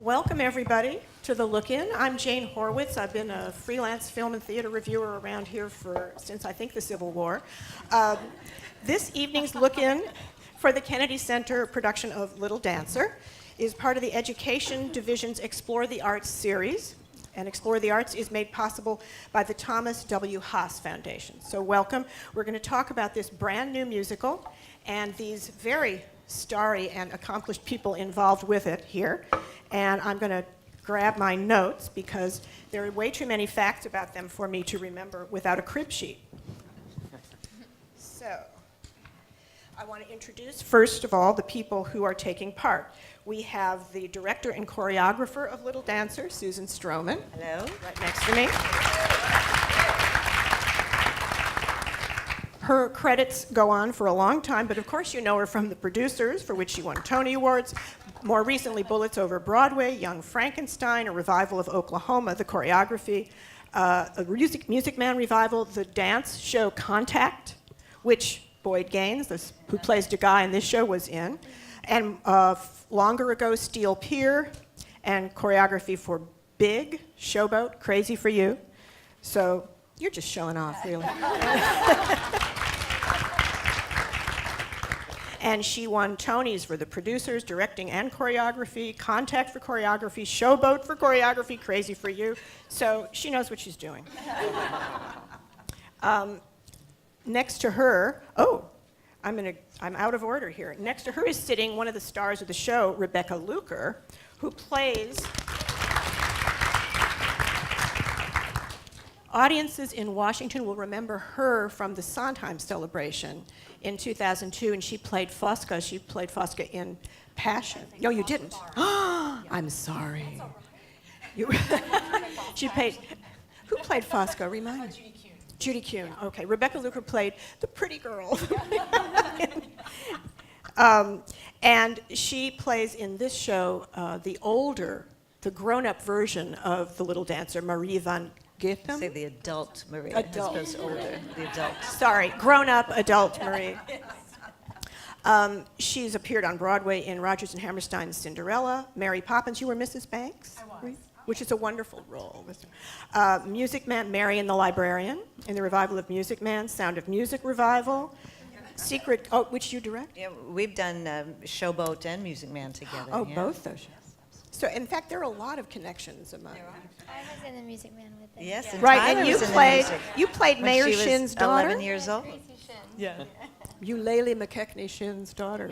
Welcome, everybody, to The Look-In. I'm Jane Horwitz. I've been a freelance film and theater reviewer around here since, I think, the Civil War. This evening's Look-In for the Kennedy Center production of Little Dancer is part of the Education Division's Explore the Arts series. And Explore the Arts is made possible by the Thomas W. Haas Foundation. So welcome. We're going to talk about this brand new musical and these very starry and accomplished people involved with it here. And I'm going to grab my notes because there are way too many facts about them for me to remember without a crib sheet. So I want to introduce, first of all, the people who are taking part. We have the director and choreographer of Little Dancer, Susan Stroman. Hello. Right next to me. Her credits go on for a long time, but of course you know her from The Producers, for which she won Tony Awards. More recently, Bullets Over Broadway, Young Frankenstein, a revival of Oklahoma, the choreography, a Music Man revival, the dance show Contact, which Boyd Gaines, who plays Degas in this show, was in, and longer ago, Steel Pier, and choreography for Big, Showboat, Crazy for You. So you're just showing off, really. And she won Tonys for The Producers, directing and choreography, Contact for choreography, Showboat for choreography, Crazy for You. So she knows what she's doing. Next to her, I'm out of order here. Next to her is sitting one of the stars of the show, Rebecca Luker, who plays. Audiences in Washington will remember her from the Sondheim celebration in 2002, and she played Fosca. She played Fosca in Passion. No, you didn't. I'm sorry. She played. Who played Fosca? Remind me. Judy Kuhn. Okay. Rebecca Luker played the pretty girl. And she plays in this show the grown-up version of the Little Dancer, Marie van Githam. Say the adult Marie, Adult. as opposed to older. The adult. Sorry, grown-up adult Marie. She's appeared on Broadway in Rodgers and Hammerstein's Cinderella, Mary Poppins. You were Mrs. Banks? I was. Which is a wonderful role. Music Man, Mary and the Librarian, in the revival of Music Man, Sound of Music revival, which you direct? Yeah, we've done Showboat and Music Man together. Oh, yeah. both those shows. So, in fact, there are a lot of connections among them. I was in the Music Man with them. Yes, and Right, Tyler and was in the music you played when Mayor she was Shin's daughter? 11 years old. Tracy Shin. Yeah. Eulalie McKechnie Shin's daughter,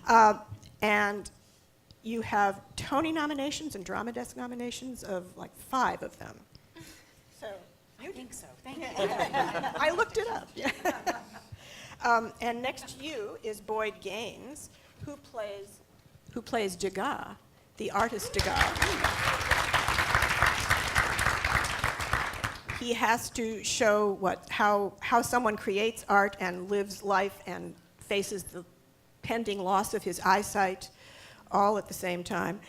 right? And you have Tony nominations and Drama Desk nominations of like 5 of them. So I think so. Thank you. I looked it up. Yeah. And next to you is Boyd Gaines, who plays Degas, the artist Degas. He has to show how someone creates art and lives life and faces the pending loss of his eyesight all at the same time.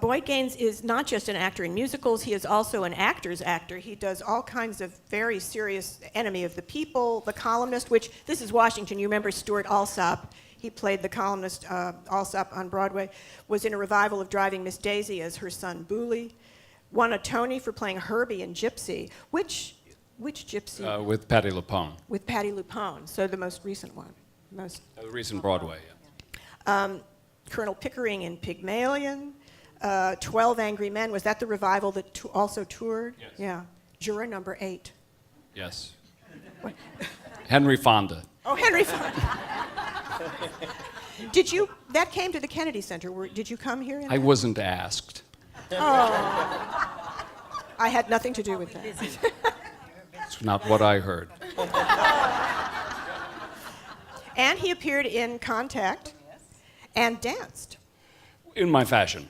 Boyd Gaines is not just an actor in musicals, he is also an actor's actor. He does all kinds of very serious Enemy of the People, The Columnist, which, this is Washington, you remember Stuart Alsop. He played the columnist Alsop on Broadway, was in a revival of Driving Miss Daisy as her son Booley, won a Tony for playing Herbie in Gypsy. Which Gypsy? With Patti LuPone. With Patti LuPone, so the most recent one. The recent Broadway, yeah. Colonel Pickering in Pygmalion, 12 Angry Men. Was that the revival that also toured? Yes. Yeah. Juror number 8. Yes. Henry Fonda. Oh, Henry Fonda. That came to the Kennedy Center. Did you come here? I wasn't asked. Oh. I had nothing to do with that. It's not what I heard. And he appeared in Contact and danced. In my fashion.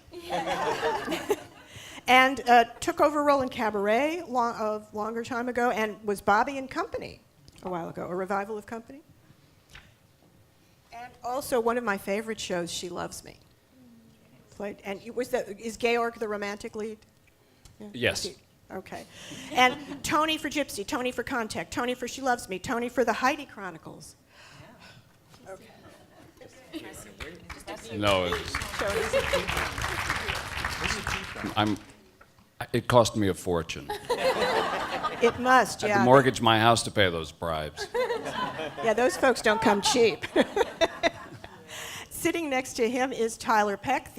And took over a role in Cabaret a longer time ago, and was Bobby in Company a while ago, a revival of Company. And also one of my favorite shows, She Loves Me. Is Georg the romantic lead? Yeah. Yes. Okay. And Tony for Gypsy, Tony for Contact, Tony for She Loves Me, Tony for the Heidi Chronicles. Okay. No, it was, So it is it cost me a fortune. it must, I had yeah. to mortgage my house to pay those bribes. Yeah, those folks don't come cheap. Sitting next to him is Tyler Peck,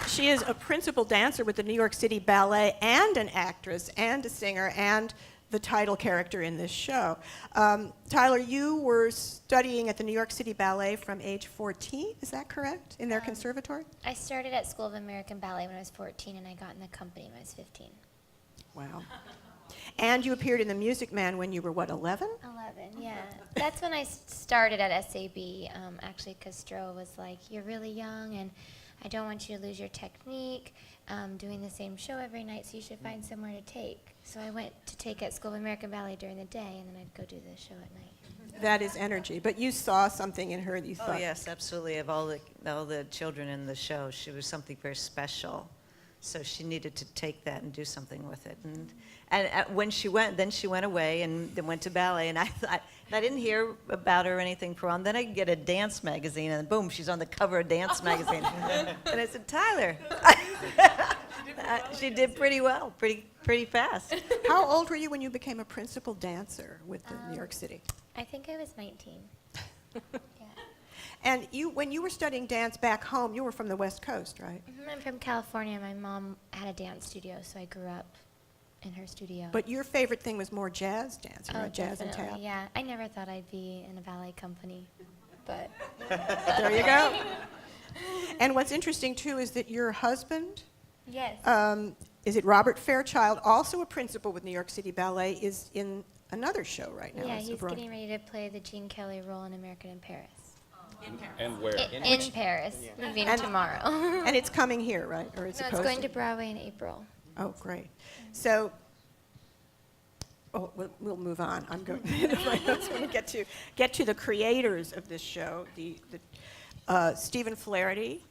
she is a principal dancer with the New York City Ballet and an actress and a singer and the title character in this show. Tyler, you were studying at the New York City Ballet from age 14, is that correct, in their conservatory? I started at School of American Ballet when I was 14, and I got in the company when I was 15. Wow. And you appeared in The Music Man when you were, what, 11? 11, yeah. That's when I started at SAB, actually, because Stro was like, you're really young, and I don't want you to lose your technique doing the same show every night, so you should find somewhere to take. So I went to take at School of American Ballet during the day, and then I'd go do the show at night. That is energy. But you saw something in her that you Oh, thought. yes, absolutely. Of all the children in the show, she was something very special. So she needed to take that and do something with it. And when she went, then she went away and then went to ballet. And I didn't hear about her or anything for on. Then I get a dance magazine, and boom, she's on the cover of Dance magazine. And I said, Tyler, she did pretty well, pretty fast. How old were you when you became a principal dancer with the New York City? I think I was 19. Yeah. And when you were studying dance back home, you were from the West Coast, right? I'm from California. My mom had a dance studio, so I grew up in her studio. But your favorite thing was more jazz dancing, Oh, right? Jazz and definitely, tap. yeah. I never thought I'd be in a ballet company, but There you go. And what's interesting, too, is that your husband, yes. is it Robert Fairchild, also a principal with New York City Ballet, is in another show right now. Yeah, It's he's abroad. getting ready to play the Gene Kelly role in American in Paris. And where? In Paris, leaving And- tomorrow. And it's coming here, right? Or it's No, it's supposed going to Broadway in April. Oh, great. So, we'll move on. I'm going to get to the creators of this show, Stephen Flaherty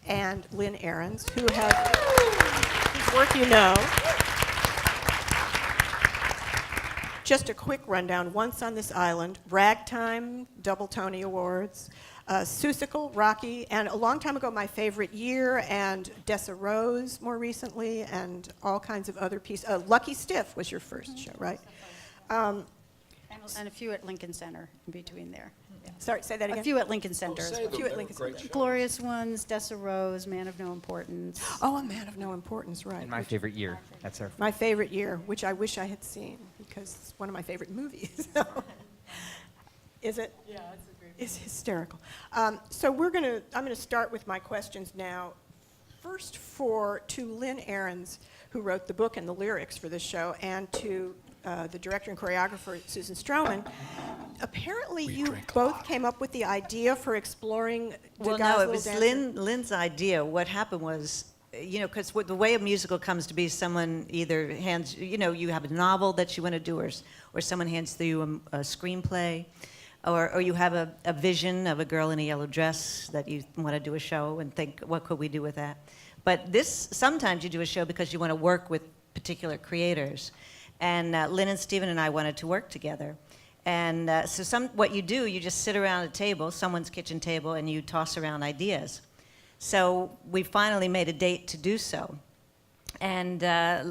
and Lynn Ahrens, whose work you know. Just a quick rundown. Once on This Island, Ragtime, double Tony Awards, Seussical, Rocky, and a long time ago, My Favorite Year, and Dessa Rose more recently, and all kinds of other pieces. Lucky Stiff was your first show, right? And a few at Lincoln Center in between there. Sorry, say that again. A few at Lincoln Center. A few at Lincoln Center. Glorious ones, Dessa Rose, Man of No Importance. Oh, A Man of No Importance, right. In My Favorite Year. That's our. My Favorite Year, which I wish I had seen, because it's one of my favorite movies. Is it? Yeah, it's hysterical. So I'm gonna start with my questions now. First to Lynn Ahrens, who wrote the book and the lyrics for this show, and to the director and choreographer, Susan Stroman. Apparently you both came up with the idea for exploring Well, Degas' no, it Little was Dancer. Lynn's idea. What happened was, because the way a musical comes to be, someone either hands, you have a novel that you want to do, or someone hands you a screenplay, or you have a vision of a girl in a yellow dress that you want to do a show and think, what could we do with that? But sometimes you do a show because you want to work with particular creators. And Lynn and Stephen and I wanted to work together. And what you do, you just sit around a table, someone's kitchen table, and you toss around ideas. So we finally made a date to do so. And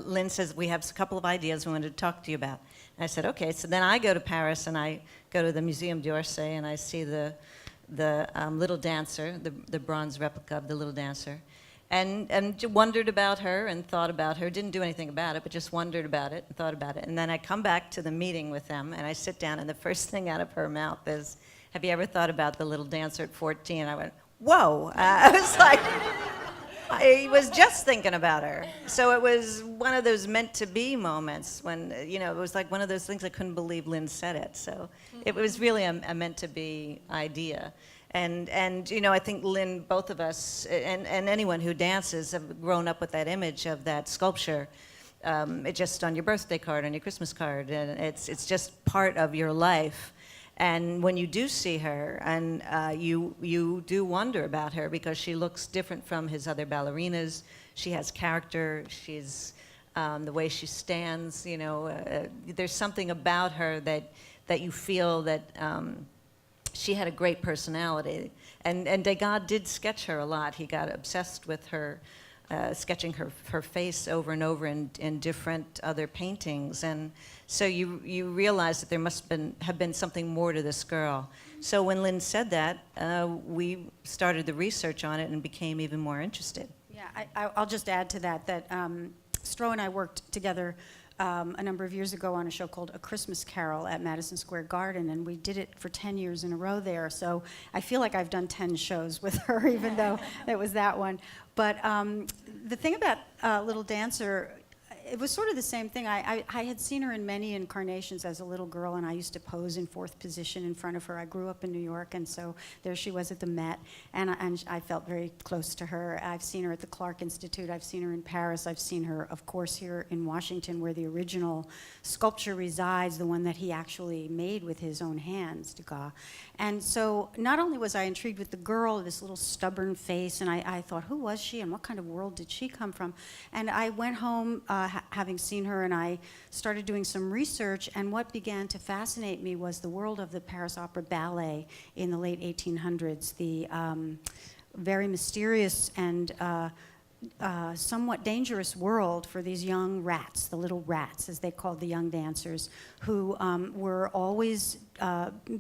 Lynn says, we have a couple of ideas we wanted to talk to you about. And I said, okay. So then I go to Paris, and I go to the Museum d'Orsay, and I see the Little Dancer, the bronze replica of the Little Dancer. And wondered about her and thought about her. Didn't do anything about it, but just wondered about it and thought about it. And then I come back to the meeting with them, and I sit down, and the first thing out of her mouth is, have you ever thought about the Little Dancer at 14? I went, whoa. I was like, I was just thinking about her. So it was one of those meant-to-be moments when, it was like one of those things I couldn't believe Lynn said it. So it was really a meant-to-be idea. And I think Lynn, both of us, and anyone who dances have grown up with that image of that sculpture. It's just on your birthday card, on your Christmas card, and it's just part of your life. And when you do see her, and you do wonder about her because she looks different from his other ballerinas. She has character. She's the way she stands. There's something about her that you feel that she had a great personality. And Degas did sketch her a lot. He got obsessed with her, sketching her face over and over in different other paintings. And so you realize that there must have been something more to this girl. So when Lynn said that, we started the research on it and became even more interested. Yeah, I'll just add to that Stro and I worked together a number of years ago on a show called A Christmas Carol at Madison Square Garden, and we did it for 10 years in a row there. So I feel like I've done 10 shows with her, even though it was that one. But the thing about Little Dancer, it was sort of the same thing. I had seen her in many incarnations as a little girl, and I used to pose in fourth position in front of her. I grew up in New York, and so there she was at the Met, and I felt very close to her. I've seen her at the Clark Institute. I've seen her in Paris. I've seen her, of course, here in Washington, where the original sculpture resides, the one that he actually made with his own hands, Degas. And so not only was I intrigued with the girl, this little stubborn face, and I thought, who was she, and what kind of world did she come from? And I went home having seen her, and I started doing some research, and what began to fascinate me was the world of the Paris Opera Ballet in the late 1800s, the very mysterious and somewhat dangerous world for these young rats, the little rats, as they called the young dancers, who were always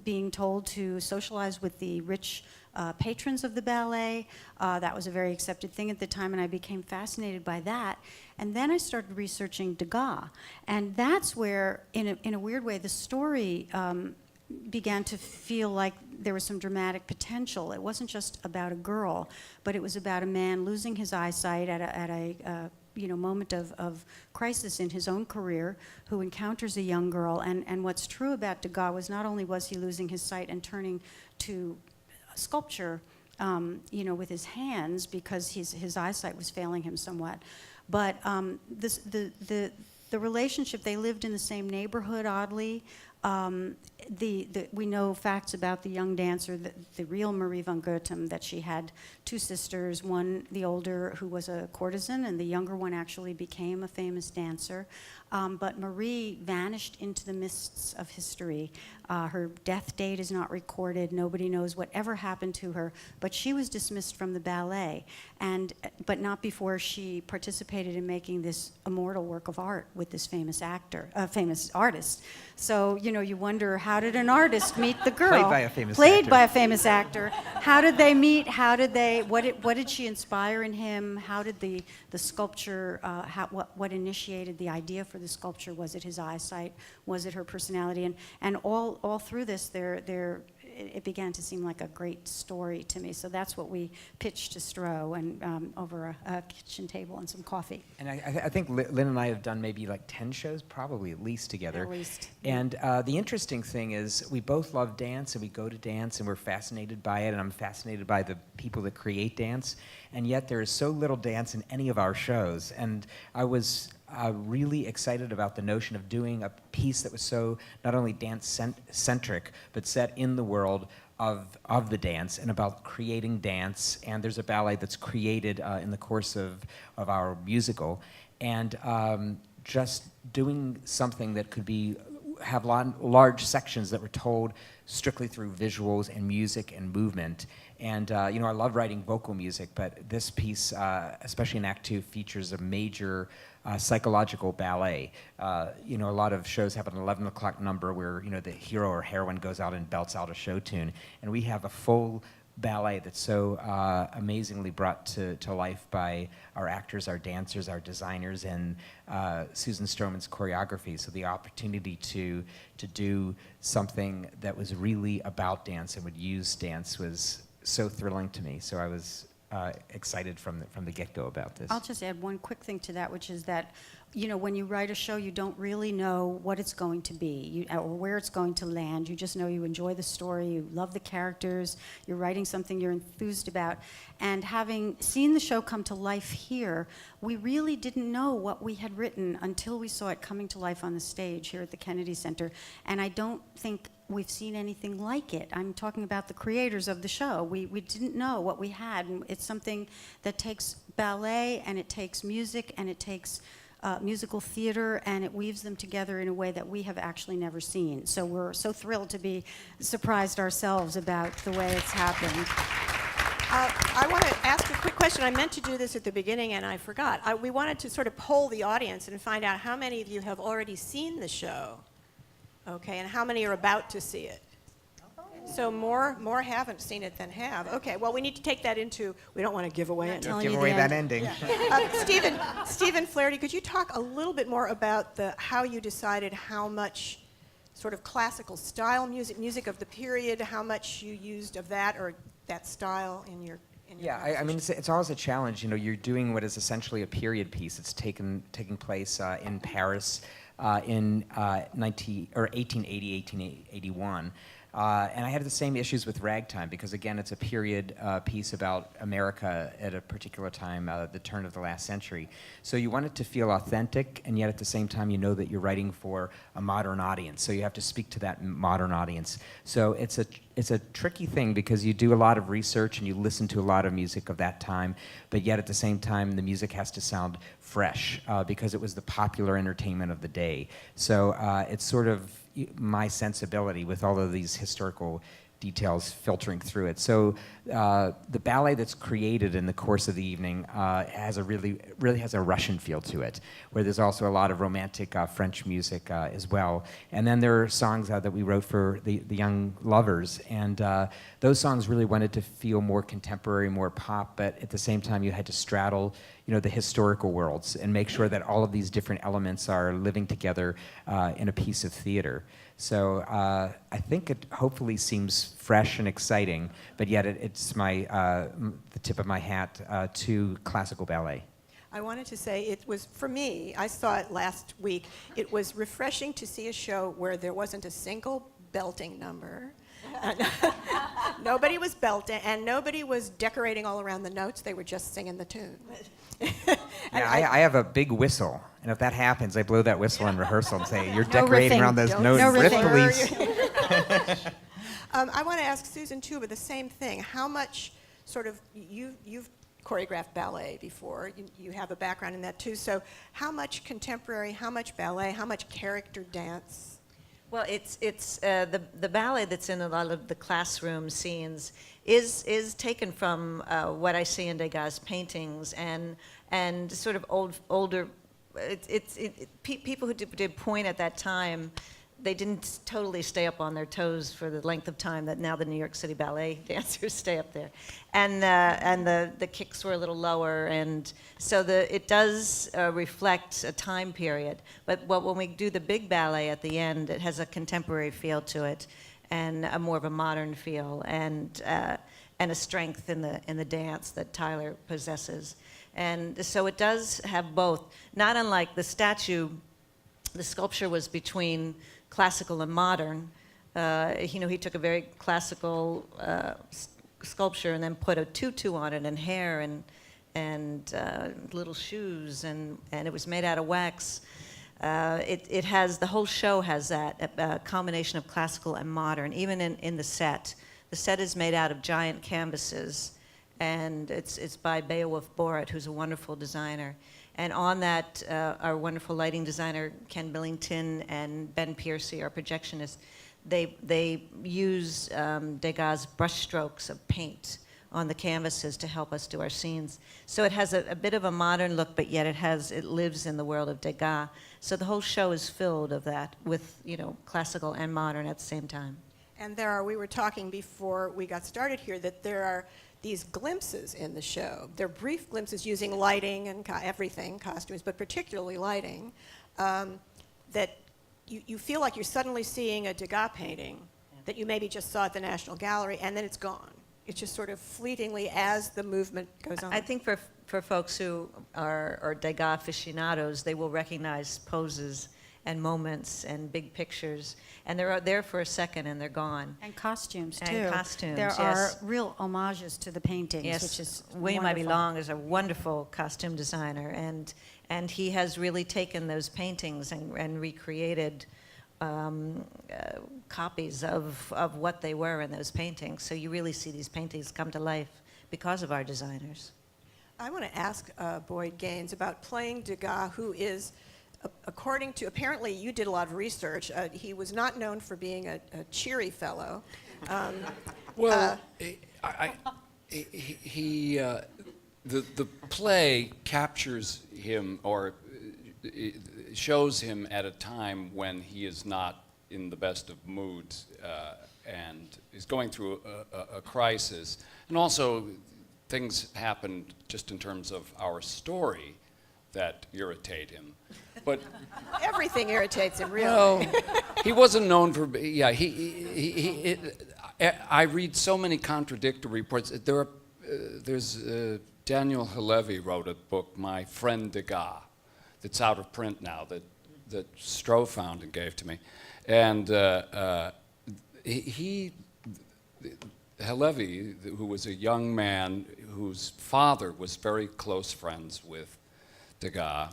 being told to socialize with the rich patrons of the ballet. That was a very accepted thing at the time, and I became fascinated by that. And then I started researching Degas, and that's where, in a weird way, the story began to feel like there was some dramatic potential. It wasn't just about a girl, but it was about a man losing his eyesight at a moment of crisis in his own career, who encounters a young girl. And what's true about Degas was not only was he losing his sight and turning to sculpture, with his hands, because his eyesight was failing him somewhat, but the relationship, they lived in the same neighborhood, oddly. We know facts about the young dancer, the real Marie von Goethem, that she had two sisters, one, the older, who was a courtesan, and the younger one actually became a famous dancer. But Marie vanished into the mists of history. Her death date is not recorded. Nobody knows whatever happened to her, but she was dismissed from the ballet, but not before she participated in making this immortal work of art with this famous artist. So, you wonder, how did an artist meet the girl? Played by a famous actor. Actor. How did they meet? What did she inspire in him? How did the sculpture, what initiated the idea for the sculpture? Was it his eyesight? Was it her personality? And all through this, it began to seem like a great story to me. So that's what we pitched to Stro, and over a kitchen table and some coffee. And I think Lynn and I have done maybe like 10 shows, probably at least together. At least. And the interesting thing is we both love dance, and we go to dance, and we're fascinated by it, and I'm fascinated by the people that create dance, and yet there is so little dance in any of our shows. And I was really excited about the notion of doing a piece that was so not only dance-centric, but set in the world of the dance, and about creating dance. And there's a ballet that's created in the course of our musical, and just doing something that could have large sections that were told strictly through visuals and music and movement. And I love writing vocal music, but this piece, especially in Act 2, features a major psychological ballet. A lot of shows have an 11 o'clock number where the hero or heroine goes out and belts out a show tune, and we have a full ballet that's so amazingly brought to life by our actors, our dancers, our designers, and Susan Stroman's choreography. So the opportunity to do something that was really about dance and would use dance was so thrilling to me. So I was excited from the get-go about this. I'll just add one quick thing to that, which is that, when you write a show, you don't really know what it's going to be or where it's going to land. You just know you enjoy the story, you love the characters, you're writing something you're enthused about. And having seen the show come to life here, we really didn't know what we had written until we saw it coming to life on the stage here at the Kennedy Center. And I don't think we've seen anything like it. I'm talking about the creators of the show. We didn't know what we had. And it's something that takes ballet, and it takes music, and it takes musical theater, and it weaves them together in a way that we have actually never seen. So we're so thrilled to be surprised ourselves about the way it's happened. I want to ask a quick question. I meant to do this at the beginning and I forgot. We wanted to sort of poll the audience and find out how many of you have already seen the show, okay, and how many are about to see it. So more haven't seen it than have. Okay, well, we need to take that into, we don't want to give away it. Telling Give you away the that end. ending. Stephen Flaherty, could you talk a little bit more about how you decided how much sort of classical style music of the period, how much you used of that or that style in your Yeah, I mean, it's always a challenge. You know, you're doing what is essentially a period piece. It's taking place in Paris in 1880, 1881. And I had the same issues with ragtime because, again, it's a period piece about America at a particular time, the turn of the last century. So you want it to feel authentic, and yet at the same time you know that you're writing for a modern audience. So you have to speak to that modern audience. So it's a tricky thing because you do a lot of research and you listen to a lot of music of that time, but yet at the same time the music has to sound fresh because it was the popular entertainment of the day. So it's sort of my sensibility with all of these historical details filtering through it. So the ballet that's created in the course of the evening has a really has a Russian feel to it, where there's also a lot of romantic French music as well. And then there are songs that we wrote for the young lovers, and those songs really wanted to feel more contemporary, more pop, but at the same time you had to straddle, you know, the historical worlds and make sure that all of these different elements are living together in a piece of theater. So I think it hopefully seems fresh and exciting, but yet it's the tip of my hat to classical ballet. I wanted to say it was, for me, I saw it last week, it was refreshing to see a show where there wasn't a single belting number. Nobody was belting, and nobody was decorating all around the notes. They were just singing the tune. Yeah, I have a big whistle, and if that happens, I blow that whistle in rehearsal and say, "You're No decorating riffing. around those Don't notes, no riff riffing. police." I want to ask Susan too, but the same thing. How much sort of you've choreographed ballet before? You have a background in that too. So how much contemporary? How much ballet? How much character dance? Well, it's the ballet that's in a lot of the classroom scenes is taken from what I see in Degas' paintings and sort of older. People who did point at that time, they didn't totally stay up on their toes for the length of time that now the New York City ballet dancers stay up there, and the kicks were a little lower, and so it does reflect a time period. But when we do the big ballet at the end, it has a contemporary feel to it, and a more of a modern feel, and a strength in the dance that Tyler possesses, and so it does have both. Not unlike the statue, the sculpture was between classical and modern. He took a very classical sculpture and then put a tutu on it and hair and little shoes, and it was made out of wax. It has, the whole show has that, a combination of classical and modern, even in the set. The set is made out of giant canvases, and it's by Beowulf Borat, who's a wonderful designer. And on that, our wonderful lighting designer, Ken Billington, and Ben Piercy, our projectionist, they use Degas' brushstrokes of paint on the canvases to help us do our scenes. So it has a bit of a modern look, but yet it lives in the world of Degas. So the whole show is filled of that with, classical and modern at the same time. And we were talking before we got started here that there are these glimpses in the show. They're brief glimpses using lighting and everything, costumes, but particularly lighting, that you feel like you're suddenly seeing a Degas painting that you maybe just saw at the National Gallery, and then it's gone. It's just sort of fleetingly as the movement goes on. I think for folks who are Degas aficionados, they will recognize poses and moments and big pictures, and they're there for a second and they're gone. And costumes, too. And costumes, There yes. are real homages to the paintings, Yes, which is William wonderful. Ivy Long is a wonderful costume designer, and he has really taken those paintings and recreated copies of what they were in those paintings. So you really see these paintings come to life because of our designers. I want to ask Boyd Gaines about playing Degas, who is, according to, apparently you did a lot of research, he was not known for being a cheery fellow. Well, the play captures him or shows him at a time when he is not in the best of moods and is going through a crisis. And also, things happened just in terms of our story that irritate him. But Everything irritates him, really. well, he wasn't known for. Yeah, I read so many contradictory reports. There's Daniel Halevi wrote a book, My Friend Degas, that's out of print now that Stroh found and gave to me, and Halevi, who was a young man whose father was very close friends with Degas,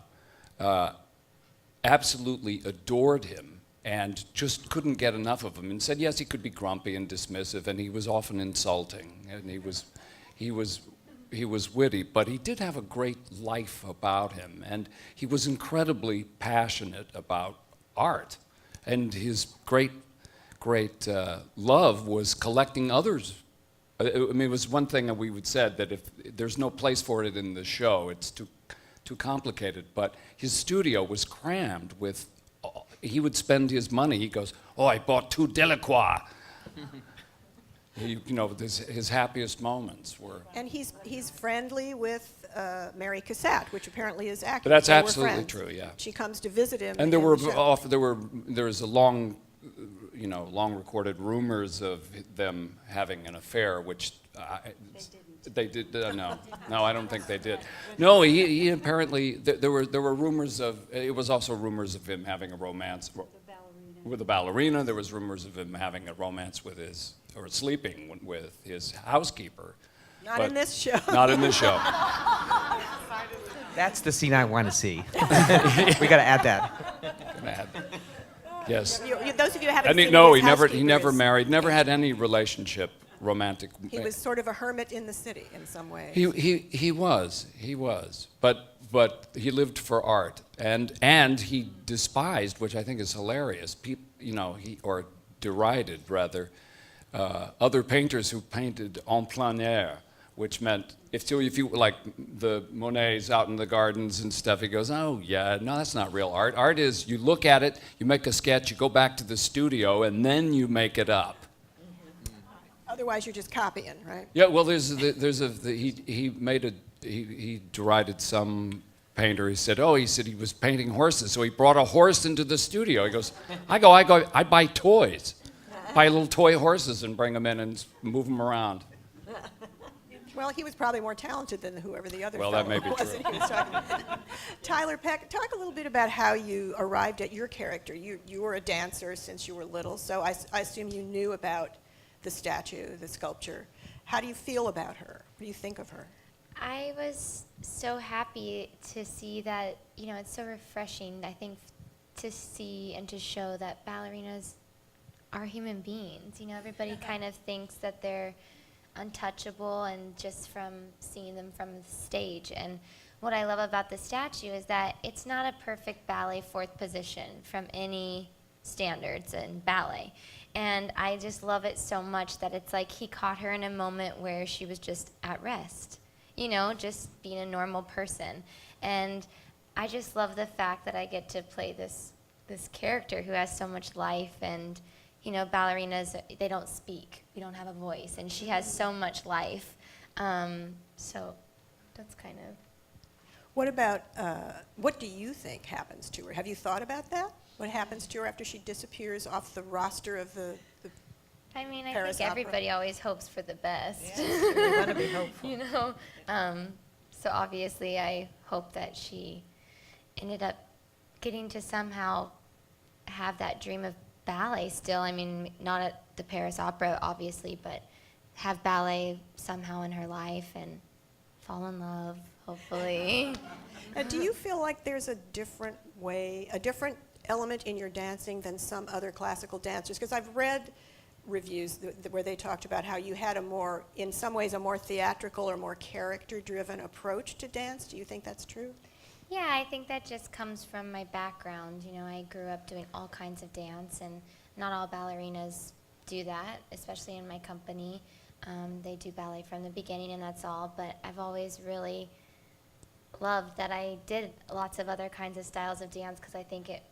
absolutely adored him and just couldn't get enough of him, and said yes, he could be grumpy and dismissive, and he was often insulting, and he was witty, but he did have a great life about him, and he was incredibly passionate about art, and his great love was collecting others. I mean, it was one thing that we would said that if there's no place for it in the show, it's too complicated. But his studio was crammed with. He would spend his money. He goes, "Oh, I bought 2 Delacroix." His happiest moments were. And he's friendly with Mary Cassatt, which apparently is accurate. But that's They were absolutely friends. true. Yeah. She comes to visit him. And there in were the show. there was a long recorded rumors of them having an affair, which they did. No, I don't think they did. No, he apparently there were rumors of. It was also rumors of him having a romance with a ballerina. There was rumors of him having a romance with or sleeping with his housekeeper. Not but in this show. Not in this show. That's the scene I want to see. We got to add that. Yes. Those of you who haven't seen No, his he never housekeeper is- married, never had any relationship, romantic. He was sort of a hermit in the city in some ways. He was, but he lived for art, and he despised, which I think is hilarious. Or derided rather, other painters who painted en plein air, which meant if you like the Monets out in the gardens and stuff, he goes, oh yeah, no, that's not real art. Art is you look at it, you make a sketch, you go back to the studio, and then you make it up. Otherwise, you're just copying, right? Yeah, well, he derided some painter. He said he was painting horses, so he brought a horse into the studio. He goes, I buy toys, buy little toy horses and bring them in and move them around. Well, he was probably more talented than whoever the other Well, fellow that may be was true. that he was talking about. Tyler Peck, talk a little bit about how you arrived at your character. You were a dancer since you were little, so I assume you knew about the statue, the sculpture. How do you feel about her? What do you think of her? I was so happy to see that, it's so refreshing, I think, to see and to show that ballerinas are human beings. Everybody kind of thinks that they're untouchable and just from seeing them from the stage. And what I love about the statue is that it's not a perfect ballet fourth position from any standards in ballet. And I just love it so much that it's like he caught her in a moment where she was just at rest, just being a normal person. And I just love the fact that I get to play this character who has so much life. And ballerinas, they don't speak. We don't have a voice. And she has so much life. So that's kind of. What about, what do you think happens to her? Have you thought about that? What happens to her after she disappears off the roster of the I mean, I Paris think Opera? everybody always hopes for the best. We want to be hopeful. So obviously I hope that she ended up getting to somehow have that dream of ballet still. I mean, not at the Paris Opera, obviously, but have ballet somehow in her life and fall in love, hopefully. Do you feel like there's a different way, a different element in your dancing than some other classical dancers? Because I've read reviews where they talked about how you had in some ways, a more theatrical or more character-driven approach to dance. Do you think that's true? Yeah, I think that just comes from my background. You know, I grew up doing all kinds of dance, and not all ballerinas do that, especially in my company. They do ballet from the beginning, and that's all. But I've always really loved that I did lots of other kinds of styles of dance, because I think it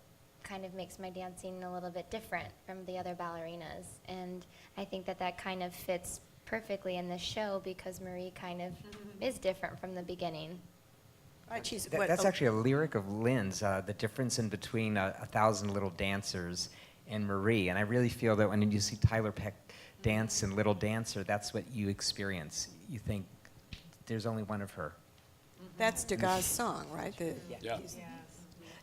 kind of makes my dancing a little bit different from the other ballerinas. And I think that that kind of fits perfectly in this show, because Marie kind of is different from the beginning. Right, she's, That's actually a lyric of Lynn's, the difference in between 1,000 Little Dancers and Marie. And I really feel that when you see Tyler Peck dance in Little Dancer, that's what you experience. You think there's only one of her. That's Degas' song, right? Yeah.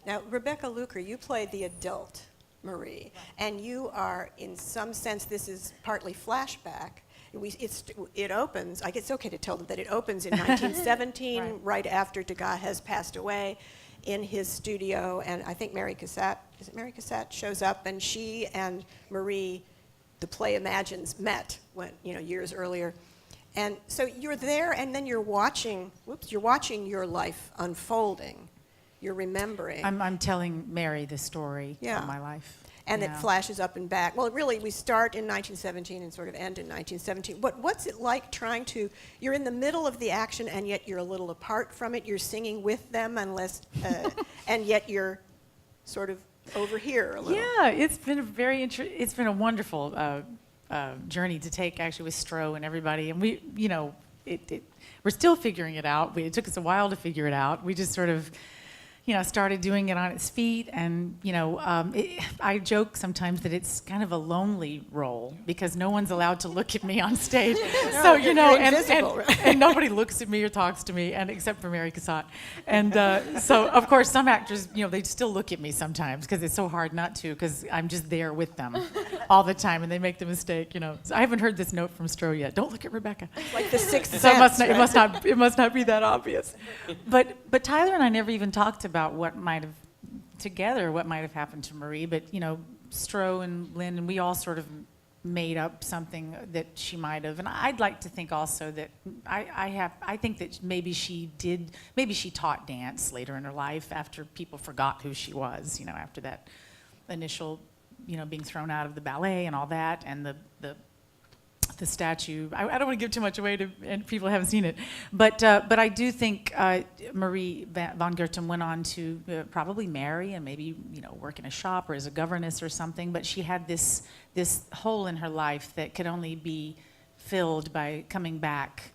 Now, Rebecca Luker, you played the adult Marie, and you are, in some sense, this is partly flashback. It opens, I guess it's okay to tell them that it opens in 1917, right after Degas has passed away, in his studio, and I think Mary Cassatt shows up, and she and Marie, the play imagines, met years earlier. And so you're there, and then you're watching your life unfolding. You're remembering. I'm telling Mary the story Yeah. of my life. And Yeah. it flashes up and back. Well, really, we start in 1917 and sort of end in 1917. What's it like you're in the middle of the action, and yet you're a little apart from it. You're singing with them, and yet you're sort of over here a little. Yeah, it's been it's been a wonderful journey to take, actually, with Stro and everybody. And we, we're still figuring it out. It took us a while to figure it out. We just sort of, started doing it on its feet. And, I joke sometimes that it's kind of a lonely role, because no one's allowed to look at me on stage. So, you're invisible, right? and nobody looks at me or talks to me, and except for Mary Cassatt. And so, of course, some actors, they still look at me sometimes, because it's so hard not to, because I'm just there with them all the time, and they make the mistake, So I haven't heard this note from Stro yet. Don't look at Rebecca. Like the Sixth So Sense. it must not be that obvious. But Tyler and I never even talked about what might have happened to Marie. But Stro and Lynn and we all sort of made up something that she might have. And I'd like to think also that I think that maybe she taught dance later in her life, after people forgot who she was. After that initial being thrown out of the ballet and all that, and the statue. I don't want to give too much away and people haven't seen it, but I do think Marie von Goethem went on to probably marry and maybe work in a shop or as a governess or something. But she had this hole in her life that could only be filled by coming back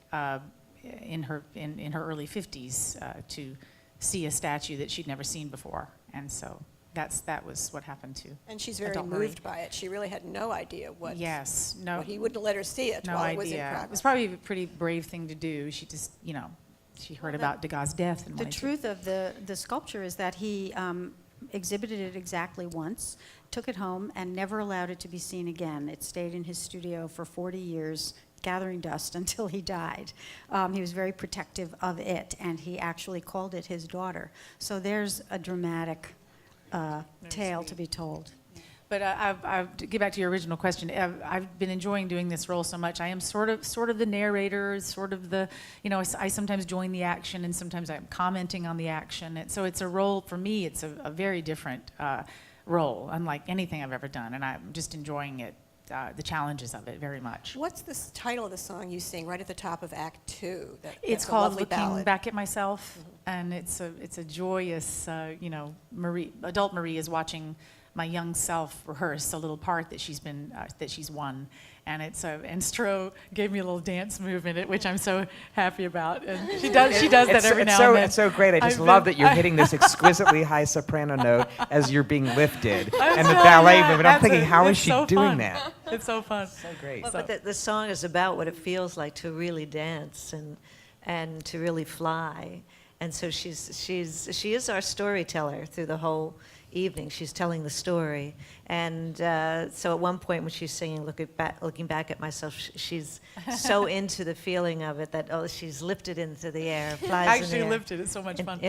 in her early 50s to see a statue that she'd never seen before, and so. That was what happened to. And she's very adult moved Marie. by it. She really had no idea what. Yes, no. He wouldn't let her see it No while idea. it was in It progress. was probably a pretty brave thing to do. She just, she heard about Degas' death and The wanted to- truth of the sculpture is that he exhibited it exactly once, took it home, and never allowed it to be seen again. It stayed in his studio for 40 years, gathering dust until he died. He was very protective of it, and he actually called it his daughter. So there's a dramatic tale to be told. But to get back to your original question, I've been enjoying doing this role so much. I am sort of the narrator, sort of the, I sometimes join the action, and sometimes I'm commenting on the action. So it's a role, for me, it's a very different role, unlike anything I've ever done, and I'm just enjoying it, the challenges of it very much. What's the title of the song you sing right at the top of Act 2? It's That's a called lovely Looking ballad. Back at Myself, and it's a joyous, adult Marie is watching my young self rehearse a little part that she's won, and and Stro gave me a little dance move in it, which I'm so happy about, and she does that every now and then. It's so great. I just love that you're hitting this exquisitely high soprano note as you're being lifted, and the ballet movement. I'm thinking, how is she doing that? It's so fun. So great. Well, but the song is about what it feels like to really dance and to really fly. And so she is our storyteller through the whole evening. She's telling the story. And so at one point when she's singing looking back at myself, she's so into the feeling of it that she's lifted into the air, flies in the Actually air. lifted. It's so much fun.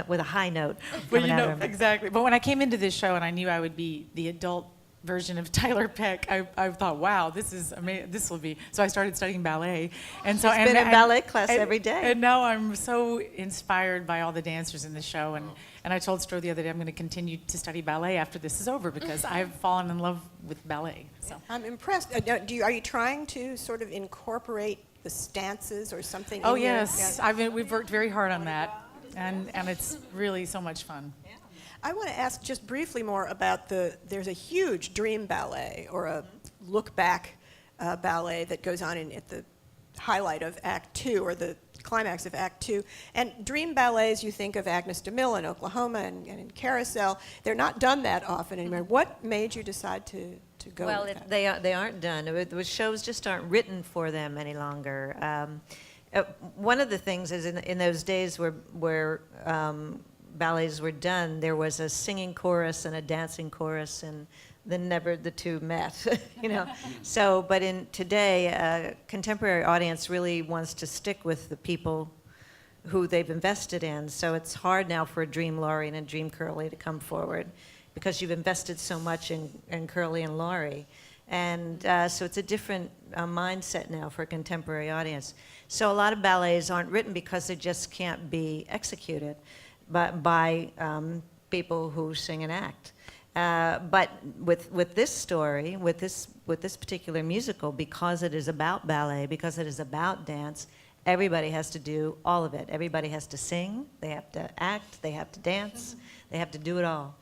With a high note. But coming out of her mouth. exactly. But when I came into this show and I knew I would be the adult version of Tyler Peck, I thought, wow, this is amazing. This will be. So I started studying ballet, and so She's been in ballet class every day. And now I'm so inspired by all the dancers in the show, and I told Stro the other day I'm going to continue to study ballet after this is over because I've fallen in love with ballet. So I'm impressed. Are you trying to sort of incorporate the stances or something? oh in your- yes, we've worked very hard on that, and it's really so much fun. I want to ask just briefly more about there's a huge dream ballet or a look back ballet that goes on at the highlight of Act 2 or the climax of Act 2. And dream ballets, you think of Agnes DeMille in Oklahoma and in Carousel. They're not done that often anymore. What made you decide to go Well, with that? they aren't done. The shows just aren't written for them any longer. One of the things is in those days where ballets were done, there was a singing chorus and a dancing chorus, and then never the two met, you know. So, but in today, a contemporary audience really wants to stick with the people who they've invested in. So it's hard now for a Dream Laurie and a Dream Curly to come forward because you've invested so much in Curly and Laurie. And so it's a different mindset now for a contemporary audience. So a lot of ballets aren't written because they just can't be executed by people who sing and act. But with this story, with this particular musical, because it is about ballet, because it is about dance, everybody has to do all of it. Everybody has to sing, they have to act, they have to dance, they have to do it all.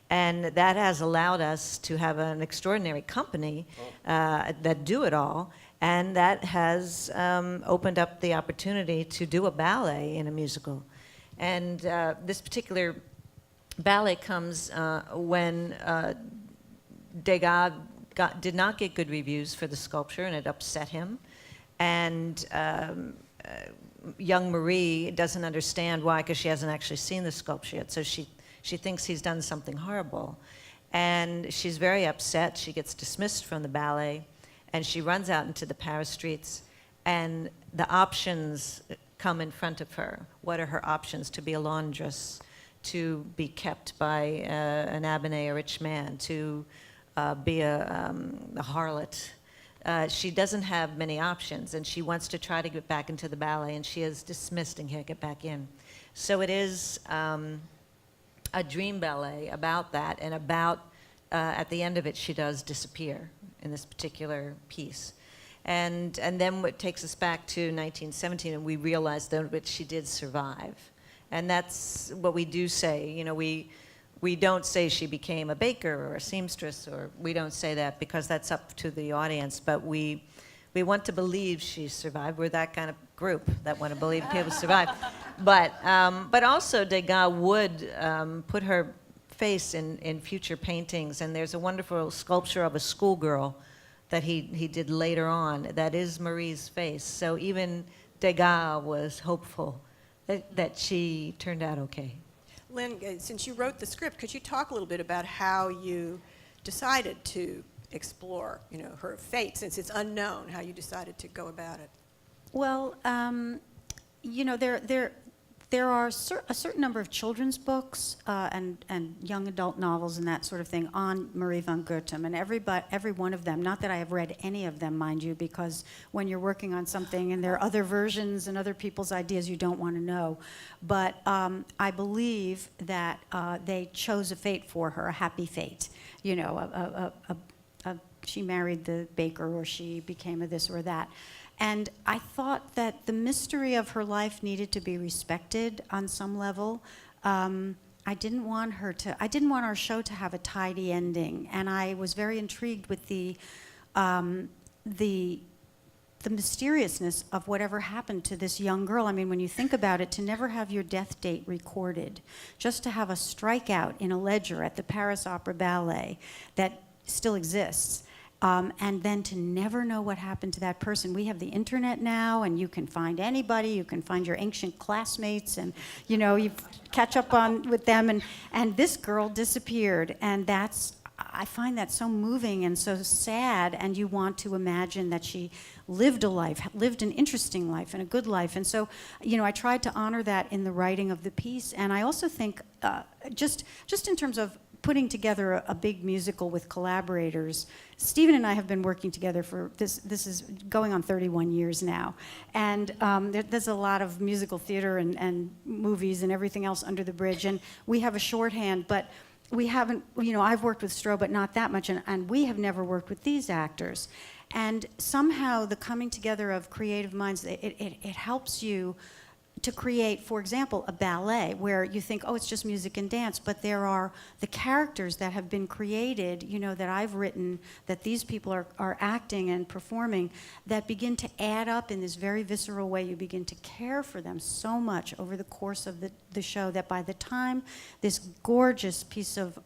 And that has allowed us to have an extraordinary company that do it all, and that has opened up the opportunity to do a ballet in a musical. And this particular ballet comes when Degas did not get good reviews for the sculpture, and it upset him. And young Marie doesn't understand why, because she hasn't actually seen the sculpture yet. So she thinks he's done something horrible. And she's very upset. She gets dismissed from the ballet, and she runs out into the Paris streets, and the options come in front of her. What are her options? To be a laundress, to be kept by an abbe, a rich man, to be a harlot. She doesn't have many options, and she wants to try to get back into the ballet, and she is dismissed and can't get back in. So it is a dream ballet about that, and about, at the end of it, she does disappear in this particular piece. And then what takes us back to 1917, and we realize that she did survive. And that's what we do say. You know, we don't say she became a baker or a seamstress, or we don't say that because that's up to the audience. But we want to believe she survived. We're that kind of group that want to believe people survive. But also Degas would put her face in future paintings. And there's a wonderful sculpture of a schoolgirl that he did later on that is Marie's face. So even Degas was hopeful that she turned out okay. Lynn, since you wrote the script, could you talk a little bit about how you decided to explore, her fate, since it's unknown, how you decided to go about it? Well, there are a certain number of children's books and young adult novels and that sort of thing on Marie von Goethem, and every one of them, not that I have read any of them, mind you, because when you're working on something and there are other versions and other people's ideas, you don't want to know. But I believe that they chose a fate for her, a happy fate. She married the baker, or she became a this or that. And I thought that the mystery of her life needed to be respected on some level. I didn't want our show to have a tidy ending, and I was very intrigued with the mysteriousness of whatever happened to this young girl. I mean, when you think about it, to never have your death date recorded, just to have a strikeout in a ledger at the Paris Opera Ballet that still exists. And then to never know what happened to that person. We have the internet now, and you can find anybody. You can find your ancient classmates, and you catch up with them. And this girl disappeared, and I find that so moving and so sad. And you want to imagine that she lived an interesting life and a good life. And so, I tried to honor that in the writing of the piece. And I also think, just in terms of putting together a big musical with collaborators. Stephen and I have been working together for this is going on 31 years now, and there's a lot of musical theater and movies and everything else under the bridge, and we have a shorthand, but we haven't, I've worked with Stro, but not that much, and we have never worked with these actors. And somehow the coming together of creative minds, it helps you to create, for example, a ballet where you think, oh, it's just music and dance, but there are the characters that have been created, that I've written, that these people are acting and performing, that begin to add up in this very visceral way. You begin to care for them so much over the course of the show that by the time this gorgeous piece of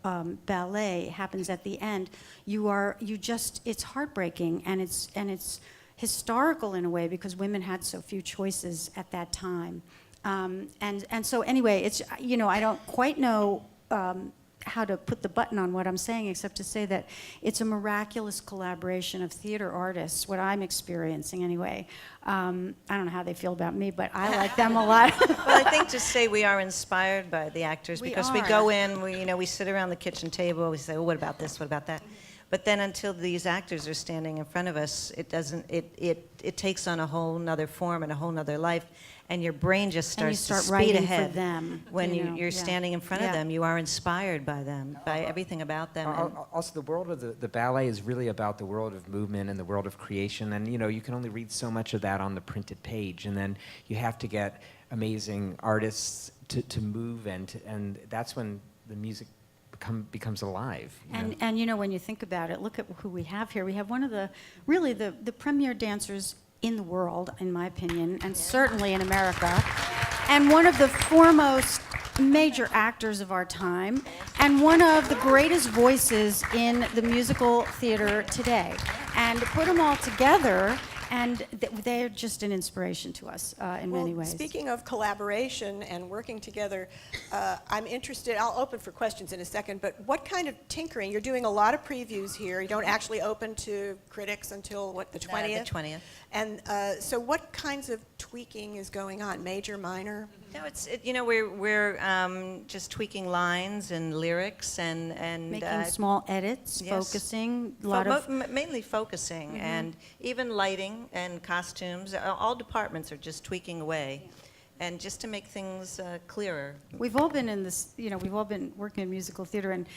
ballet happens at the end, it's heartbreaking, and it's historical in a way because women had so few choices at that time. And so anyway, it's, I don't quite know how to put the button on what I'm saying except to say that it's a miraculous collaboration of theater artists, what I'm experiencing anyway. I don't know how they feel about me, but I like them a lot. Well, I think to say we are inspired by the actors because we are. go in, we sit around the kitchen table, we say, oh, what about this, what about that? But then until these actors are standing in front of us, it takes on a whole nother form and a whole nother life, and your brain just starts to speed writing ahead. for them. When you're standing in front of Yeah. them, you are inspired by them, by everything about them. and- Also, the world of the ballet is really about the world of movement and the world of creation, and you can only read so much of that on the printed page, and then you have to get amazing artists to move, and that's when the music becomes alive. And when you think about it, look at who we have here. We have one of the premier dancers in the world, in my opinion, and certainly in America, and one of the foremost major actors of our time, and one of the greatest voices in the musical theater today. And to put them all together, and they're just an inspiration to us in many ways. Speaking of collaboration and working together, I'm interested, I'll open for questions in a second, but what kind of tinkering? You're doing a lot of previews here. You don't actually open to critics until, the 20th? The 20th. And so what kinds of tweaking is going on? Major, minor? No, we're just tweaking lines and lyrics and Making small edits, yes. focusing, a lot of... mainly focusing, and even lighting and costumes. All departments are just tweaking away, and just to make things clearer. We've all been in this, we've all been working in musical theater, and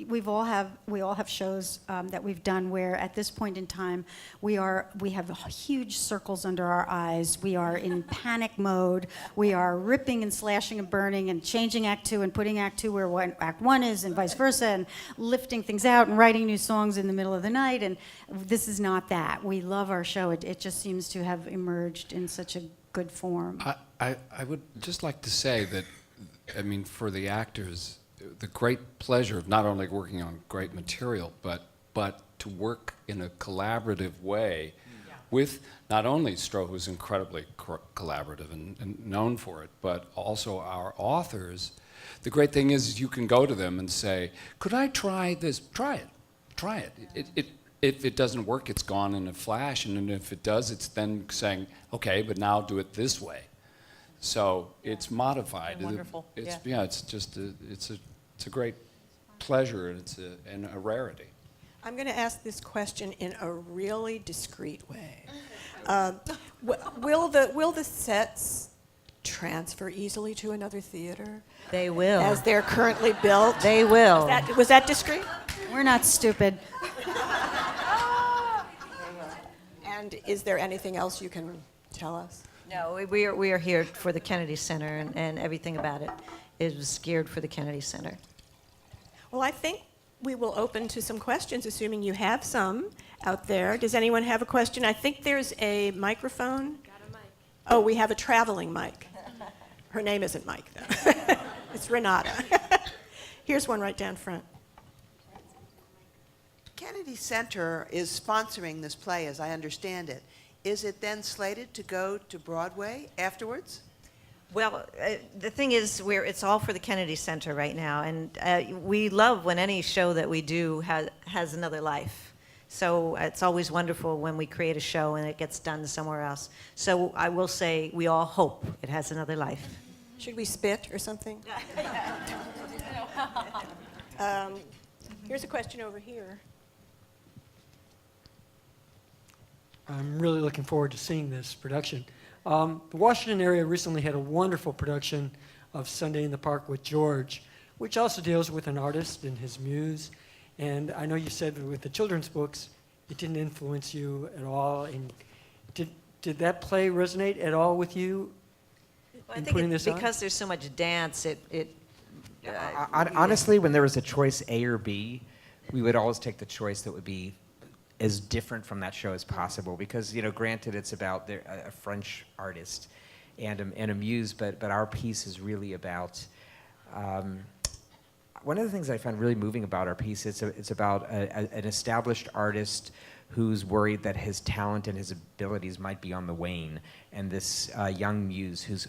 we all have shows that we've done where at this point in time we have huge circles under our eyes. We are in panic mode. We are ripping and slashing and burning and changing Act 2 and putting Act 2 where Act 1 is and vice versa, and lifting things out and writing new songs in the middle of the night. And this is not that. We love our show. It just seems to have emerged in such a good form. I would just like to say that, for the actors, the great pleasure of not only working on great material, but to work in a collaborative way with not only Stro, who's incredibly collaborative and known for it, but also our authors. The great thing is you can go to them and say, could I try this? Try it. If it doesn't work, it's gone in a flash, and if it does, it's then saying, okay, but now do it this way. So it's modified. Wonderful. It's a great pleasure, and it's a rarity. I'm going to ask this question in a really discreet way. Will the sets transfer easily to another theater They will. as they're currently built? They will. Was that discreet? We're not stupid. And is there anything else you can tell us? No, we are here for the Kennedy Center, and everything about it is geared for the Kennedy Center. Well, I think we will open to some questions, assuming you have some out there. Does anyone have a question? I think there's a microphone. Got a mic. Oh, we have a traveling mic. Her name isn't Mike, though. It's Renata. Here's one right down front. Kennedy Center is sponsoring this play, as I understand it. Is it then slated to go to Broadway afterwards? Well, the thing is, it's all for the Kennedy Center right now, and we love when any show that we do has another life. So it's always wonderful when we create a show and it gets done somewhere else. So I will say we all hope it has another life. Should we spit or something? Here's a question over here. I'm really looking forward to seeing this production. The Washington area recently had a wonderful production of Sunday in the Park with George, which also deals with an artist and his muse. And I know you said with the children's books, it didn't influence you at all. And did that play resonate at all with you Well, I in think putting this on? because there's so much dance, Honestly, when there was a choice A or B, we would always take the choice that would be as different from that show as possible. Because, granted, it's about a French artist and a muse, but our piece is really about. One of the things I find really moving about our piece is it's about an established artist who's worried that his talent and his abilities might be on the wane, and this young muse who's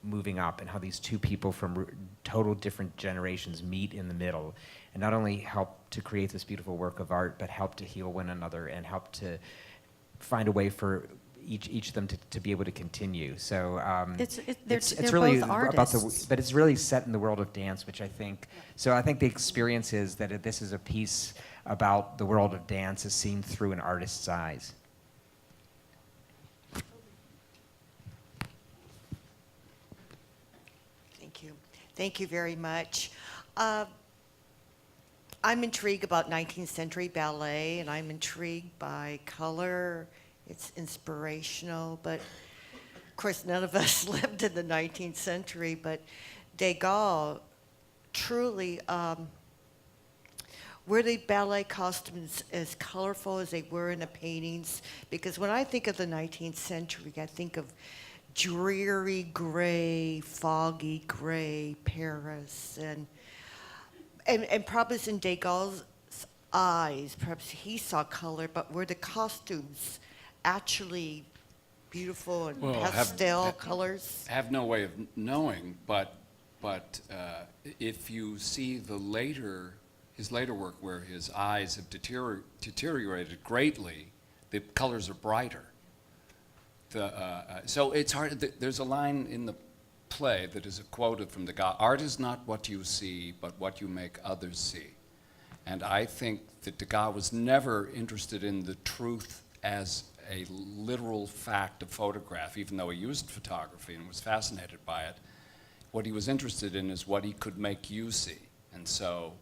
moving up, and how these two people from total different generations meet in the middle, and not only help to create this beautiful work of art, but help to heal one another and help to find a way for each of them to be able to continue. So They're really both about artists. but it's really set in the world of dance, which I think. So I think the experience is that this is a piece about the world of dance as seen through an artist's eyes. Thank you. Thank you very much. I'm intrigued about 19th century ballet, and I'm intrigued by color. It's inspirational, but of course none of us lived in the 19th century, but Degas truly, were the ballet costumes as colorful as they were in the paintings? Because when I think of the 19th century, I think of dreary gray, foggy gray Paris, and probably in Degas' eyes, perhaps he saw color, but were the costumes actually beautiful and pastel colors? Have no way of knowing, but if you see his later work where his eyes have deteriorated greatly, the colors are brighter. So it's hard. There's a line in the play that is quoted from Degas: "Art is not what you see, but what you make others see." And I think that Degas was never interested in the truth as a literal fact of photograph, even though he used photography and was fascinated by it. What he was interested in is what he could make you see. And so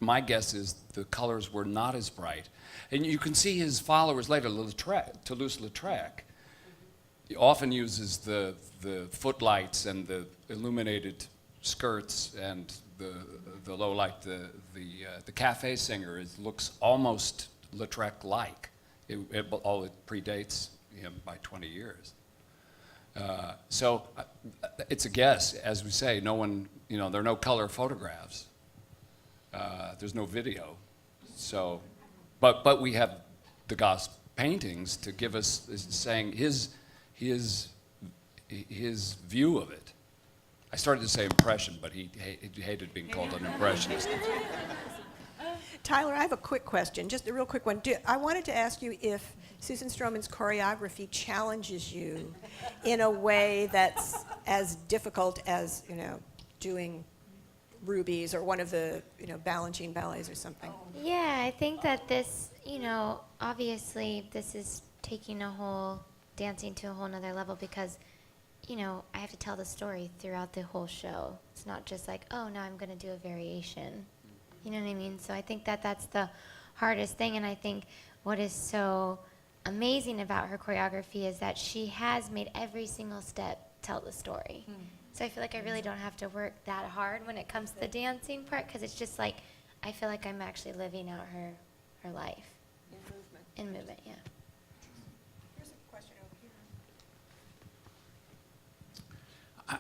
my guess is the colors were not as bright. And you can see his followers later, Toulouse-Lautrec, he often uses the footlights and the illuminated skirts and the low light. The cafe singer looks almost Lautrec-like. It predates him by 20 years. So it's a guess, as we say. No one, there are no color photographs. There's no video. So, but we have Degas paintings to give us saying his view of it. I started to say impression, but he hated being called an impressionist. Tyler, I have a quick question, just a real quick one. I wanted to ask you if Susan Stroman's choreography challenges you in a way that's as difficult as, doing Ruby's or one of the, Balanchine ballets or something. Yeah, I think that this, obviously this is taking dancing to a whole nother level because, I have to tell the story throughout the whole show. It's not just like, oh, now I'm going to do a variation. You know what I mean? So I think that that's the hardest thing, and I think what is so amazing about her choreography is that she has made every single step tell the story. So I feel like I really don't have to work that hard when it comes to the dancing part, because it's just like, I feel like I'm actually living out her life. In movement, yeah. Here's a question over here.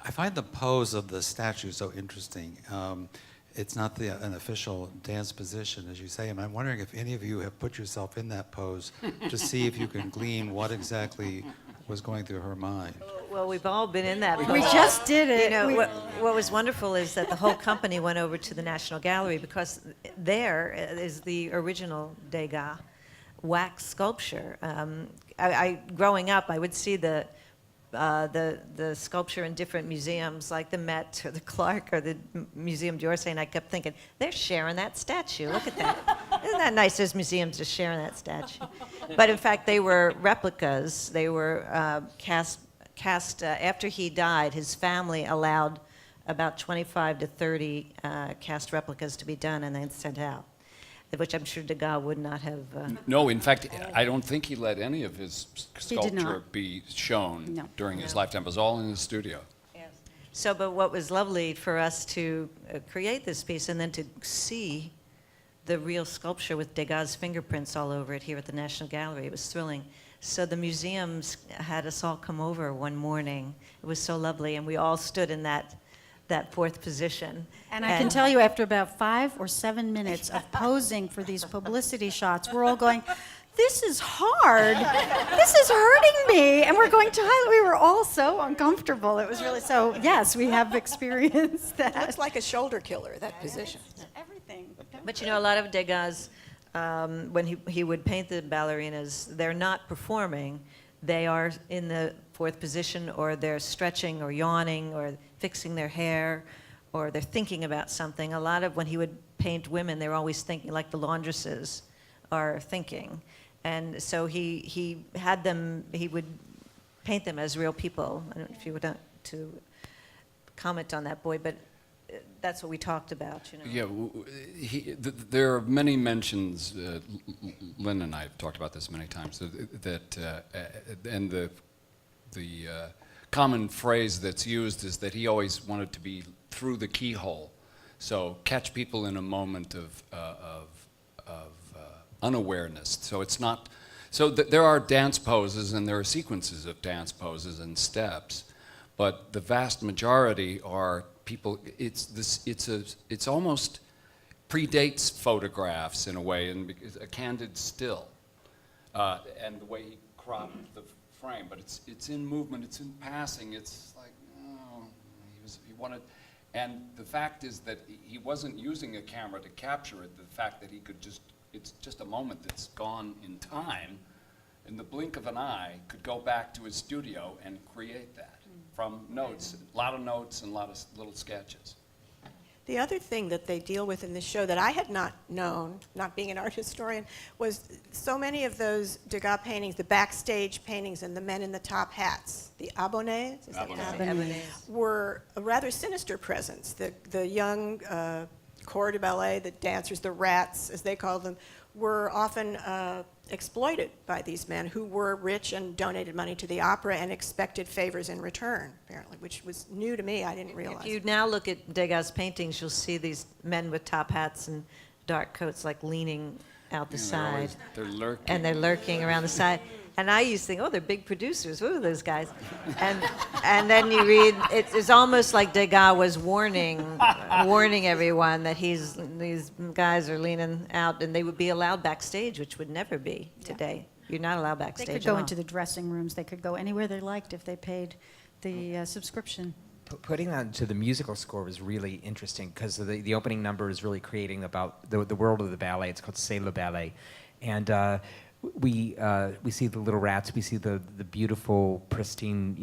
I find the pose of the statue so interesting. It's not an official dance position, as you say, and I'm wondering if any of you have put yourself in that pose to see if you can glean what exactly was going through her mind. Well, we've all been in that pose. We just did it. What was wonderful is that the whole company went over to the National Gallery because there is the original Degas wax sculpture. Growing up, I would see the the sculpture in different museums, like the Met or the Clark or the Museum d'Orsay, and I kept thinking, they're sharing that statue. Look at that. Isn't that nice, those museums just sharing that statue? But in fact, they were replicas. They were cast after he died. His family allowed about 25 to 30 cast replicas to be done and then sent out, which I'm sure Degas would not have. No, in fact, I don't think he let any of his He did not. sculpture be shown No. during his lifetime. It was all in his studio. So, but what was lovely for us to create this piece and then to see the real sculpture with Degas' fingerprints all over it here at the National Gallery, it was thrilling. So the museums had us all come over one morning. It was so lovely, and we all stood in that fourth position. And I can tell you, after about 5 or 7 minutes of posing for these publicity shots, we're all going, this is hard. This is hurting me. And we're going, Tyler, we were all so uncomfortable. It was really so, yes, we have experienced that. Looks like a shoulder killer, that position. Everything. But you know, a lot of Degas, when he would paint the ballerinas, they're not performing. They are in the fourth position, or they're stretching or yawning or fixing their hair, or they're thinking about something. A lot of when he would paint women, they were always thinking, like the laundresses are thinking. And so he had them, he would paint them as real people. I don't know if you would want to comment on that, Boyd, but that's what we talked about, you know. Yeah, there are many mentions. Lynn and I have talked about this many times. And the common phrase that's used is that he always wanted to be through the keyhole, so catch people in a moment of unawareness. So it's not. So there are dance poses and there are sequences of dance poses and steps, but the vast majority are people. It's almost predates photographs in a way, and a candid still, and the way he cropped the frame. But it's in movement. It's in passing. It's like, oh, he wanted. And the fact is that he wasn't using a camera to capture it. The fact that he could it's just a moment that's gone in time, in the blink of an eye, could go back to his studio and create that from notes, a lot of notes and a lot of little sketches. The other thing that they deal with in this show that I had not known, not being an art historian, was so many of those Degas paintings, the backstage paintings and the men in the top hats, the abonnés, is that Abonnés. were a rather sinister presence. The young corps de ballet, the dancers, the rats, as they call them, were often exploited by these men who were rich and donated money to the opera and expected favors in return, apparently, which was new to me. I didn't realize. If you now look at Degas' paintings, you'll see these men with top hats and dark coats, like leaning out the side. They're lurking. And they're lurking around the side. And I used to think, oh, they're big producers. Who are those guys? And then you read, it's almost like Degas was warning everyone that these guys are leaning out, and they would be allowed backstage, which would never be today. You're not allowed backstage. They could go into the dressing rooms. They could go anywhere they liked if they paid the subscription. Putting that into the musical score was really interesting because the opening number is really creating about the world of the ballet. It's called C'est le Ballet. And we see the little rats, we see the beautiful, pristine,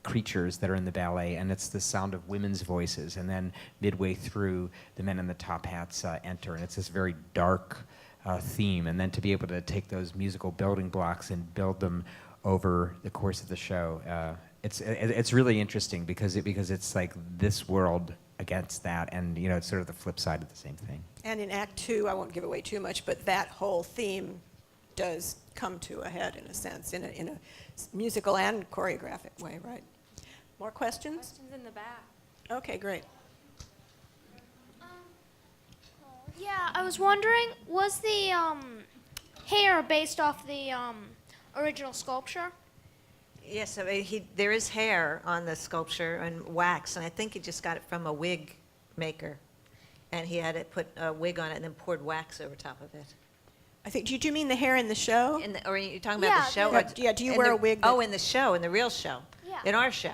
creatures that are in the ballet, and it's the sound of women's voices. And then midway through, the men in the top hats enter, and it's this very dark theme. And then to be able to take those musical building blocks and build them over the course of the show, it's really interesting because it's like this world against that, and it's sort of the flip side of the same thing. And in Act 2, I won't give away too much, but that whole theme does come to a head in a sense, in a musical and choreographic way, right? More questions? Questions in the back. Okay, great. Yeah, I was wondering, was the hair based off the original sculpture? Yes, I mean, there is hair on the sculpture and wax, and I think he just got it from a wig maker. And he had it put a wig on it and then poured wax over top of it. I think, do you mean the hair in the show? Or are you talking about the show? Yeah, do you wear a wig? In the show, in the real show. Yeah. In our show.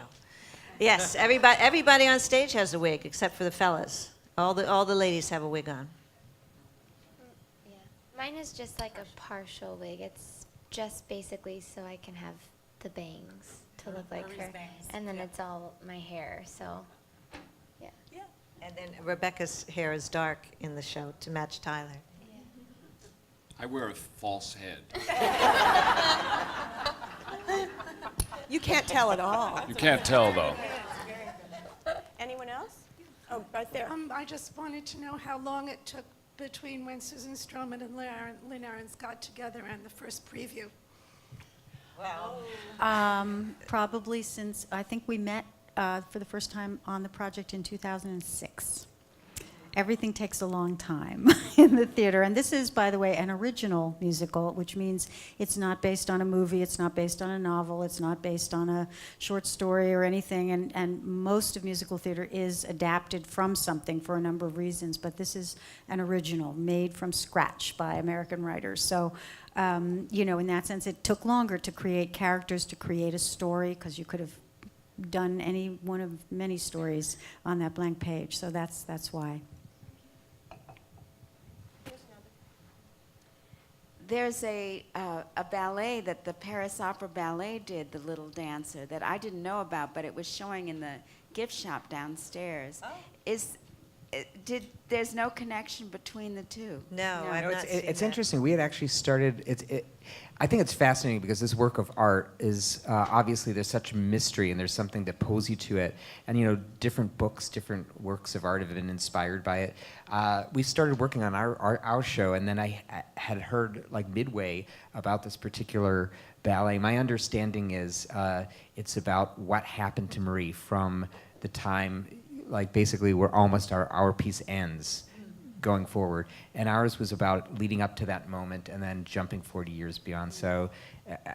Yes, everybody on stage has a wig except for the fellas. All the ladies have a wig on. Yeah. Mine is just like a partial wig. It's just basically so I can have the bangs. to look like her. And then it's all my hair, so yeah. And then Rebecca's hair is dark in the show to match Tyler. I wear a false head. You can't tell at all. You can't tell, though. Anyone else? Oh, right there. I just wanted to know how long it took between when Susan Stroman and Lynn Ahrens got together and the first preview. Probably since, I think we met for the first time on the project in 2006. Everything takes a long time in the theater. And this is, by the way, an original musical, which means it's not based on a movie, it's not based on a novel, it's not based on a short story or anything. And most of musical theater is adapted from something for a number of reasons. But this is an original, made from scratch by American writers. So, you know, in that sense, it took longer to create characters, to create a story, because you could have done any one of many stories on that blank page. So that's why. There's a ballet that the Paris Opera Ballet did, The Little Dancer, that I didn't know about, but it was showing in the gift shop downstairs. There's no connection between the two? No, No, I've not seen it's that. interesting. We had actually started. I think it's fascinating because this work of art is obviously there's such mystery and there's something that pulls you to it. And you know, different books, different works of art have been inspired by it. We started working on our show, and then I had heard like midway about this particular ballet. My understanding is it's about what happened to Marie from the time, like basically where almost our piece ends going forward. And ours was about leading up to that moment and then jumping 40 years beyond. So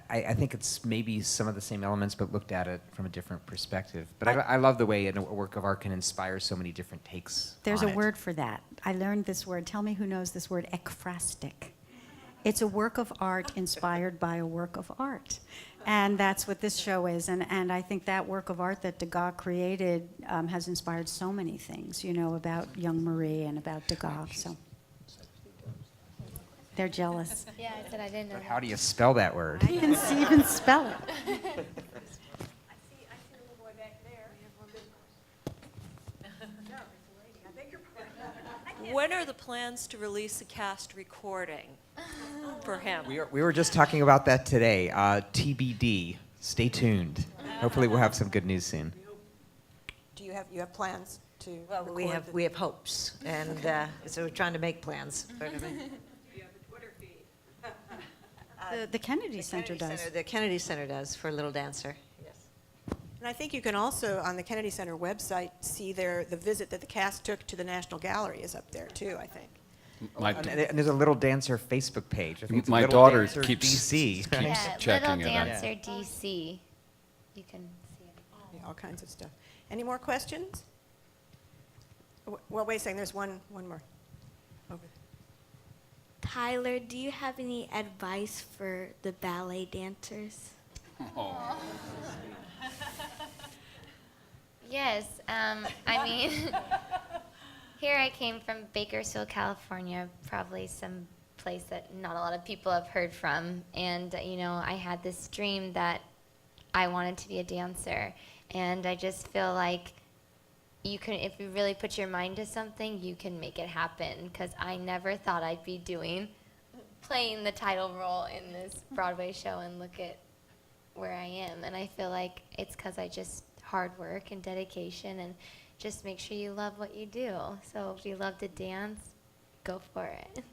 I think it's maybe some of the same elements, but looked at it from a different perspective. But I love the way a work of art can inspire so many different takes There's on a it. word for that. I learned this word. Tell me who knows this word, ekphrastic. It's a work of art inspired by a work of art. And that's what this show is. And I think that work of art that Degas created has inspired so many things, you know, about young Marie and about Degas. So they're jealous. Yeah, I said I didn't know. But how do you spell that word? I can even spell it. When are the plans to release a cast recording for him? We were just talking about that today. TBD. Stay tuned. Hopefully we'll have some good news soon. Do you have plans to Well, record we have hopes, and so we're trying to make plans. The Kennedy Center does. The Kennedy Center does for Little Dancer. Yes. And I think you can also, on the Kennedy Center website, see the visit that the cast took to the National Gallery is up there, too, I think. And there's a Little Dancer Facebook page. I think it's My Little daughter Dancer keeps DC. Yeah, checking Little it out. Dancer DC. You can see it. Yeah, all kinds of stuff. Any more questions? Well, wait a second, there's one more. Over. Tyler, do you have any advice for the ballet dancers? Oh. Yes, I mean, here I came from Bakersfield, California, probably some place that not a lot of people have heard from. And, you know, I had this dream that I wanted to be a dancer. And I just feel like you can, if you really put your mind to something, you can make it happen. Because I never thought I'd be playing the title role in this Broadway show, and look at where I am. And I feel like it's because I just hard work and dedication, and just make sure you love what you do. So if you love to dance, go for it.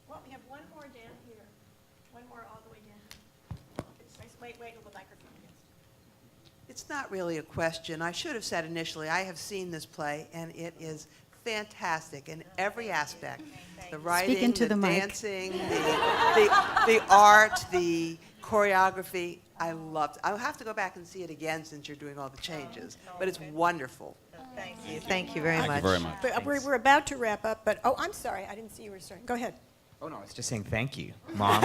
Well, we have one more down here. One more all the way down. Wait till the microphone gets. It's not really a question. I should have said initially, I have seen this play, and it is fantastic in every aspect. The writing, into the the mic. dancing, the art, the choreography. I loved it. I'll have to go back and see it again since you're doing all the changes. But it's wonderful. Thank you. Thank you very much. Thank you very much. But we're about to wrap up, but, oh, I'm sorry, I didn't see you were starting. Go ahead. Oh no, I was just saying thank you, Mom.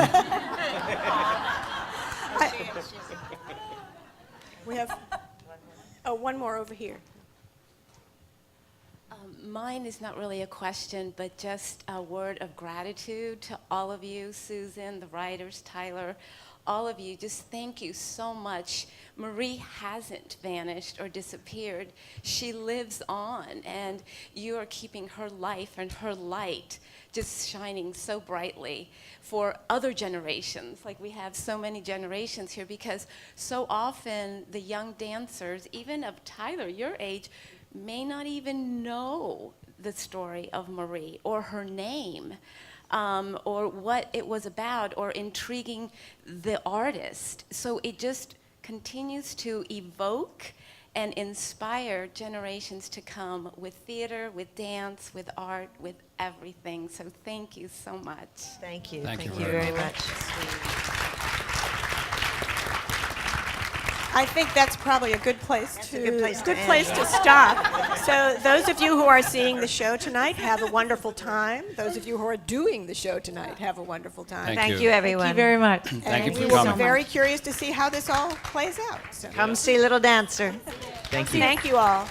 We have, one more over here. Mine is not really a question, but just a word of gratitude to all of you, Susan, the writers, Tyler, all of you, just thank you so much. Marie hasn't vanished or disappeared. She lives on, and you are keeping her life and her light just shining so brightly for other generations. Like, we have so many generations here, because so often the young dancers, even of Tyler, your age, may not even know the story of Marie or her name. Or what it was about, or intriguing the artist. So it just continues to evoke and inspire generations to come with theater, with dance, with art, with everything. So thank you so much. Thank you. Thank you very very much. I think that's probably a good place That's to a good place to end. place to stop. So those of you who are seeing the show tonight, have a wonderful time. Those of you who are doing the show tonight, have a wonderful time. Thank you, you. everyone. Thank you very much. Thank you And for we will coming. be very curious to see how this all plays out. So Come see Little Dancer. Thank you. thank you all.